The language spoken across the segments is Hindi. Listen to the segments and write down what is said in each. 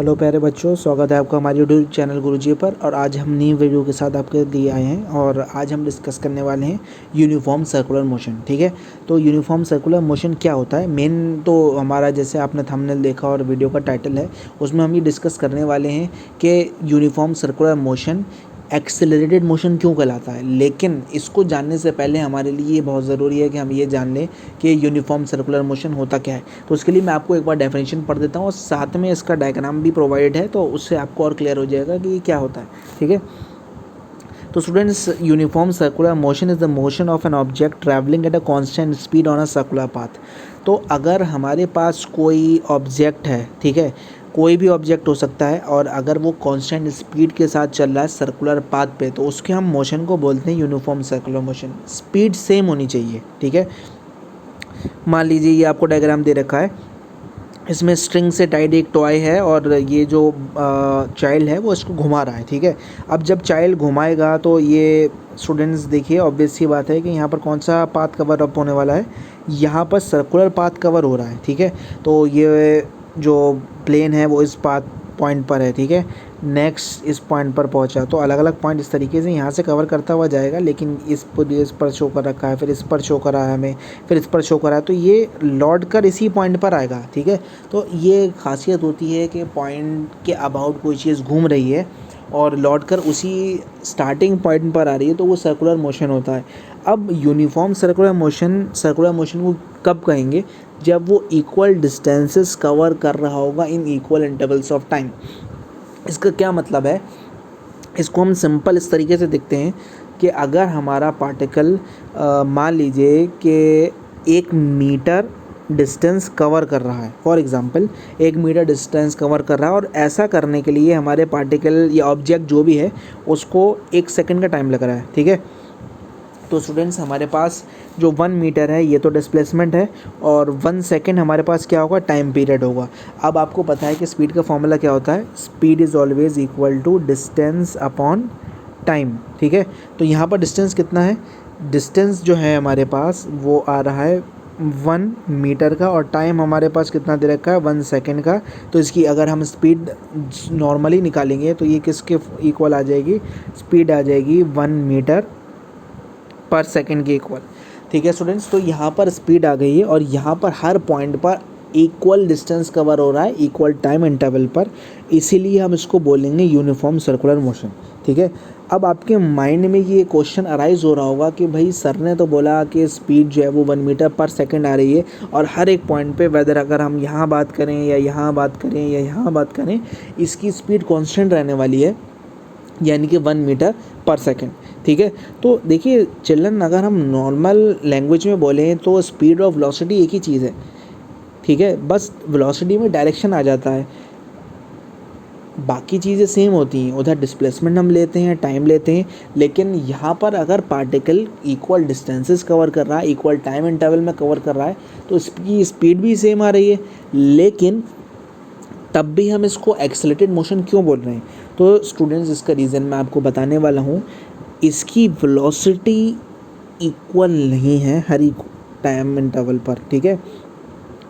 हेलो प्यारे बच्चों, स्वागत है आपका हमारे यूट्यूब चैनल गुरुजी पर। और आज हम नई वीडियो के साथ आपके लिए आए हैं और आज हम डिस्कस करने वाले हैं यूनिफॉर्म सर्कुलर मोशन। ठीक है, तो यूनिफॉर्म सर्कुलर मोशन क्या होता है, मेन तो हमारा जैसे आपने थंबनेल देखा और वीडियो का टाइटल है उसमें हम ये डिस्कस करने वाले हैं कि uniform circular motion accelerated motion क्यों कहलाता है। लेकिन इसको जानने से पहले हमारे लिए ये बहुत ज़रूरी है कि हम ये जान लें कि यूनिफॉर्म सर्कुलर मोशन होता क्या है। तो उसके लिए मैं आपको एक बार डेफिनेशन पढ़ देता हूँ और साथ में इसका डायग्राम भी प्रोवाइड है, तो उससे आपको और क्लियर हो जाएगा कि ये क्या होता है। ठीक है, तो students, uniform circular motion is the motion of an object travelling at a constant speed on a circular path. तो अगर हमारे पास कोई ऑब्जेक्ट है, ठीक है, कोई भी ऑब्जेक्ट हो सकता है, और अगर वो कांस्टेंट स्पीड के साथ चल रहा है सर्कुलर पाथ पे, तो उसके हम मोशन को बोलते हैं uniform circular motion. Speed same होनी चाहिए। ठीक है, मान लीजिए ये आपको डायग्राम दे रखा है, इसमें स्ट्रिंग से टाइड एक टॉय है और ये जो चाइल्ड है वो इसको घुमा रहा है। ठीक है, अब जब चाइल्ड घुमाएगा तो ये स्टूडेंट्स देखिए, ऑब्वियस सी बात है कि यहाँ पर कौन सा पाथ कवर अप होने वाला है, यहाँ पर सर्कुलर पाथ कवर हो रहा है। ठीक है, तो ये जो प्लेन है वो इस पाथ पॉइंट पर है। ठीक है, नेक्स्ट इस पॉइंट पर पहुंचा, तो अलग अलग पॉइंट इस तरीके से यहाँ से कवर करता हुआ जाएगा, लेकिन इस पर शो कर रखा है, फिर इस पर शो कर रहा है हमें, फिर इस पर शो कर रहा है, तो ये लौट कर इसी पॉइंट पर आएगा। ठीक है, तो ये खासियत होती है कि पॉइंट के अबाउट कोई चीज़ घूम रही है और लौट कर उसी स्टार्टिंग पॉइंट पर आ रही है, तो वो सर्कुलर मोशन होता है। अब यूनिफॉर्म सर्कुलर मोशन को कब कहेंगे, जब वो इक्वल डिस्टेंसेस कवर कर रहा होगा in equal intervals of time. इसका क्या मतलब है, इसको हम सिंपल इस तरीके से देखते हैं कि अगर हमारा पार्टिकल मान लीजिए कि 1 मीटर डिस्टेंस कवर कर रहा है, for example 1 metre distance cover कर रहा है, और ऐसा करने के लिए हमारे पार्टिकल या ऑब्जेक्ट जो भी है उसको 1 सेकंड का टाइम लग रहा है। ठीक है, तो स्टूडेंट्स हमारे पास जो 1 मीटर है ये तो डिस्प्लेसमेंट है, और 1 सेकंड हमारे पास क्या होगा, टाइम पीरियड होगा। अब आपको पता है कि स्पीड का फॉर्मूला क्या होता है, speed is always equal to distance upon time. ठीक है, तो यहाँ पर डिस्टेंस कितना है, डिस्टेंस जो है हमारे पास वो आ रहा है 1 मीटर का, और टाइम हमारे पास कितना दे रखा है, 1 सेकेंड का। तो इसकी अगर हम स्पीड नॉर्मली निकालेंगे तो ये किसके इक्वल आ जाएगी, स्पीड आ जाएगी 1 मीटर पर सेकंड के इक्वल। ठीक है स्टूडेंट्स, तो यहाँ पर स्पीड आ गई है और यहाँ पर हर पॉइंट पर इक्वल डिस्टेंस कवर हो रहा है इक्वल टाइम इंटरवल पर, इसीलिए हम इसको बोलेंगे यूनिफॉर्म सर्कुलर मोशन। ठीक है, अब आपके माइंड में ये क्वेश्चन अराइज हो रहा होगा कि भाई सर ने तो बोला कि स्पीड जो है वो 1 मीटर पर सेकंड आ रही है, और हर एक पॉइंट पे वेदर अगर हम यहाँ बात करें या यहाँ बात करें या यहाँ बात करें, इसकी स्पीड कांस्टेंट रहने वाली है, यानी कि 1 मीटर पर सेकंड। ठीक है, तो देखिए चिल्ड्रन, अगर हम नॉर्मल लैंग्वेज में बोलें तो स्पीड और वेलोसिटी एक ही चीज़ है। ठीक है, बस वेलोसिटी में डायरेक्शन आ जाता है, बाकी चीज़ें सेम होती हैं। उधर डिस्प्लेसमेंट हम लेते हैं, टाइम लेते हैं, लेकिन यहाँ पर अगर पार्टिकल इक्वल डिस्टेंसेस कवर कर रहा है, इक्वल टाइम इंटरवल में कवर कर रहा है, तो इसकी स्पीड भी सेम आ रही है, लेकिन तब भी हम इसको एक्सेलरेटेड मोशन क्यों बोल रहे हैं। तो स्टूडेंट्स, इसका रीज़न मैं आपको बताने वाला हूँ। इसकी वेलोसिटी इक्वल नहीं है हर एक टाइम इंटरवल पर। ठीक है,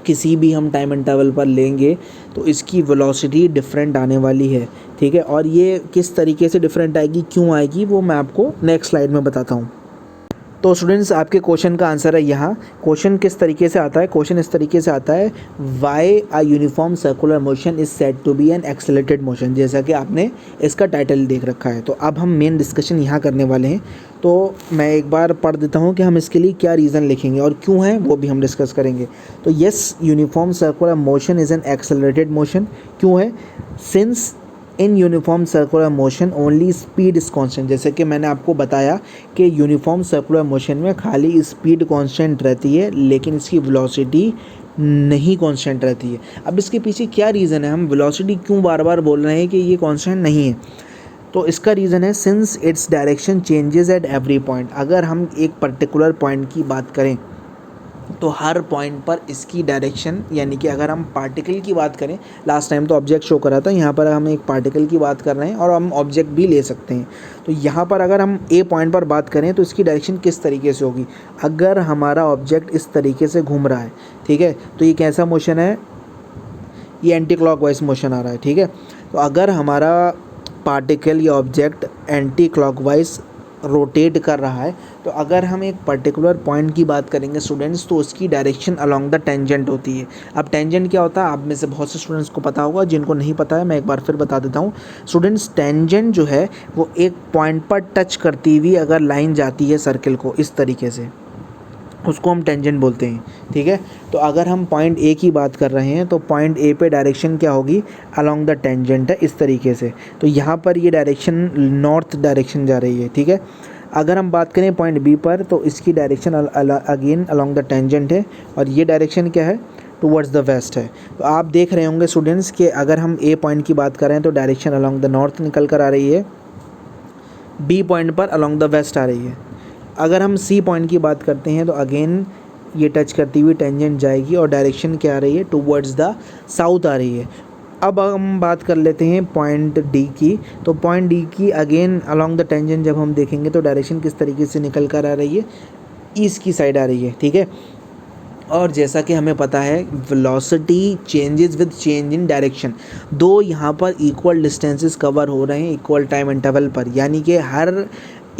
किसी भी हम टाइम इंटरवल पर लेंगे तो इसकी वेलोसिटी डिफरेंट आने वाली है। ठीक है, और ये किस तरीके से डिफरेंट आएगी, क्यों आएगी, वो मैं आपको नेक्स्ट स्लाइड में बताता हूँ। तो स्टूडेंट्स, आपके क्वेश्चन का आंसर है यहाँ। क्वेश्चन किस तरीके से आता है, क्वेश्चन इस तरीके से आता है, why a uniform circular motion is said to be an accelerated motion, जैसा कि आपने इसका टाइटल देख रखा है। तो अब हम मेन डिस्कशन यहाँ करने वाले हैं, तो मैं एक बार पढ़ देता हूँ कि हम इसके लिए क्या रीज़न लिखेंगे और क्यों है वो भी हम डिस्कस करेंगे। तो yes, uniform circular motion is an accelerated motion. क्यों है, since in uniform circular motion only speed is constant. जैसे कि मैंने आपको बताया कि यूनिफॉर्म सर्कुलर मोशन में खाली स्पीड कांस्टेंट रहती है, लेकिन इसकी वेलोसिटी नहीं कांस्टेंट रहती है। अब इसके पीछे क्या रीज़न है, हम वेलोसिटी क्यों बार बार बोल रहे हैं कि ये कांस्टेंट नहीं है। तो इसका रीज़न है, since its direction changes at every point. अगर हम एक पर्टिकुलर पॉइंट की बात करें तो हर पॉइंट पर इसकी डायरेक्शन, यानी कि अगर हम पार्टिकल की बात करें, लास्ट टाइम तो ऑब्जेक्ट शो करा था, यहाँ पर हम एक पार्टिकल की बात कर रहे हैं और हम ऑब्जेक्ट भी ले सकते हैं। तो यहाँ पर अगर हम ए पॉइंट पर बात करें तो इसकी डायरेक्शन किस तरीके से होगी, अगर हमारा ऑब्जेक्ट इस तरीके से घूम रहा है, ठीक है, तो ये कैसा मोशन है, ये एंटी क्लॉकवाइज मोशन आ रहा है, ठीक है। तो अगर हमारा पार्टिकल या ऑब्जेक्ट एंटी क्लॉकवाइज रोटेट कर रहा है, तो अगर हम एक पर्टिकुलर पॉइंट की बात करेंगे स्टूडेंट्स, तो उसकी डायरेक्शन अलोंग द टेंजेंट होती है। अब टेंजेंट क्या होता है, आप में से बहुत से स्टूडेंट्स को पता होगा, जिनको नहीं पता है मैं एक बार फिर बता देता हूँ। स्टूडेंट्स, टेंजेंट जो है वो एक पॉइंट पर टच करती हुई अगर लाइन जाती है सर्किल को इस तरीके से, उसको हम टेंजेंट बोलते हैं, ठीक है। तो अगर हम पॉइंट ए की बात कर रहे हैं, तो पॉइंट ए पे डायरेक्शन क्या होगी, अलोंग द टेंजेंट है इस तरीके से। तो यहाँ पर ये डायरेक्शन नॉर्थ डायरेक्शन जा रही है, ठीक है। अगर हम बात करें पॉइंट बी पर, तो इसकी direction again along the tangent है, और ये डायरेक्शन क्या है, टुवर्ड्स द वेस्ट है। तो आप देख रहे होंगे स्टूडेंट्स कि अगर हम ए पॉइंट की बात करें तो डायरेक्शन अलोंग द नॉर्थ निकल कर आ रही है, बी पॉइंट पर अलोंग द वेस्ट आ रही है। अगर हम सी पॉइंट की बात करते हैं तो अगेन ये टच करती हुई टेंजेंट जाएगी और डायरेक्शन क्या आ रही है, टुवर्ड्स द साउथ आ रही है। अब हम बात कर लेते हैं पॉइंट डी की। तो पॉइंट डी की अगेन अलोंग द टेंजेंट जब हम देखेंगे तो डायरेक्शन किस तरीके से निकल कर आ रही है, ईस्ट की साइड आ रही है, ठीक है। और जैसा कि हमें पता है velocity changes with change in direction, दो यहाँ पर इक्वल डिस्टेंसेस कवर हो रहे हैं इक्वल टाइम इंटरवल पर, यानी कि हर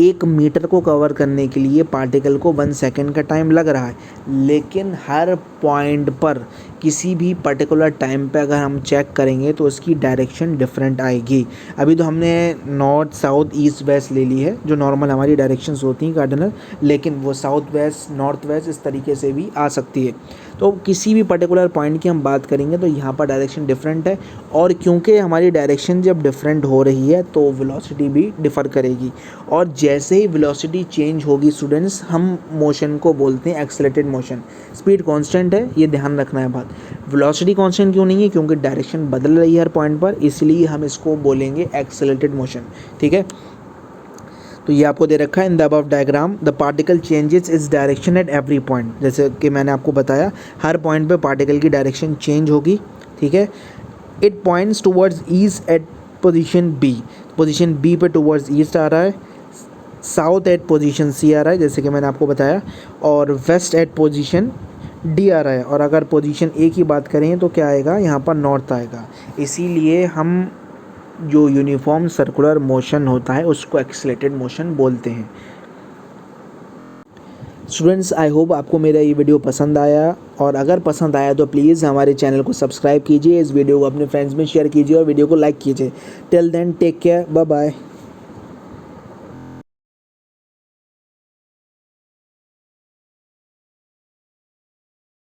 1 मीटर को कवर करने के लिए पार्टिकल को 1 सेकेंड का टाइम लग रहा है, लेकिन हर पॉइंट पर किसी भी पर्टिकुलर टाइम पे अगर हम चेक करेंगे तो उसकी डायरेक्शन डिफरेंट आएगी। अभी तो हमने नॉर्थ साउथ ईस्ट वेस्ट ले ली है, जो नॉर्मल हमारी डायरेक्शंस होती हैं कार्डिनल, लेकिन वो साउथ वेस्ट नॉर्थ वेस्ट इस तरीके से भी आ सकती है। तो किसी भी पर्टिकुलर पॉइंट की हम बात करेंगे तो यहाँ पर डायरेक्शन डिफरेंट है, और क्योंकि हमारी डायरेक्शन जब डिफरेंट हो रही है तो वेलोसिटी भी डिफ़र करेगी, और जैसे ही वेलोसिटी चेंज होगी स्टूडेंट्स, हम मोशन को बोलते हैं एक्सेलरेटेड मोशन। स्पीड कांस्टेंट है, ये ध्यान रखना है बात। वेलोसिटी कांस्टेंट क्यों नहीं है, क्योंकि डायरेक्शन बदल रही है हर पॉइंट पर, इसलिए हम इसको बोलेंगे एक्सेलरेटेड मोशन, ठीक है। तो ये आपको दे रखा है in the above diagram, the particle changes its direction at every point. जैसे कि मैंने आपको बताया हर पॉइंट पे पार्टिकल की डायरेक्शन चेंज होगी, ठीक है। It points towards east at position B, position B पे टुवर्ड्स ईस्ट आ रहा है, साउथ एट पोजीशन सी आ रहा है जैसे कि मैंने आपको बताया, और वेस्ट एट पोजीशन डी आ रहा है। और अगर पोजीशन ए की बात करें तो क्या आएगा, यहाँ पर नॉर्थ आएगा। इसीलिए हम जो यूनिफॉर्म सर्कुलर मोशन होता है उसको एक्सेलरेटेड मोशन बोलते हैं। स्टूडेंट्स, आई होप आपको मेरा ये वीडियो पसंद आया, और अगर पसंद आया तो प्लीज़ हमारे चैनल को सब्सक्राइब कीजिए, इस वीडियो को अपने फ्रेंड्स में शेयर कीजिए और वीडियो को लाइक कीजिए। Till then take care, bye bye.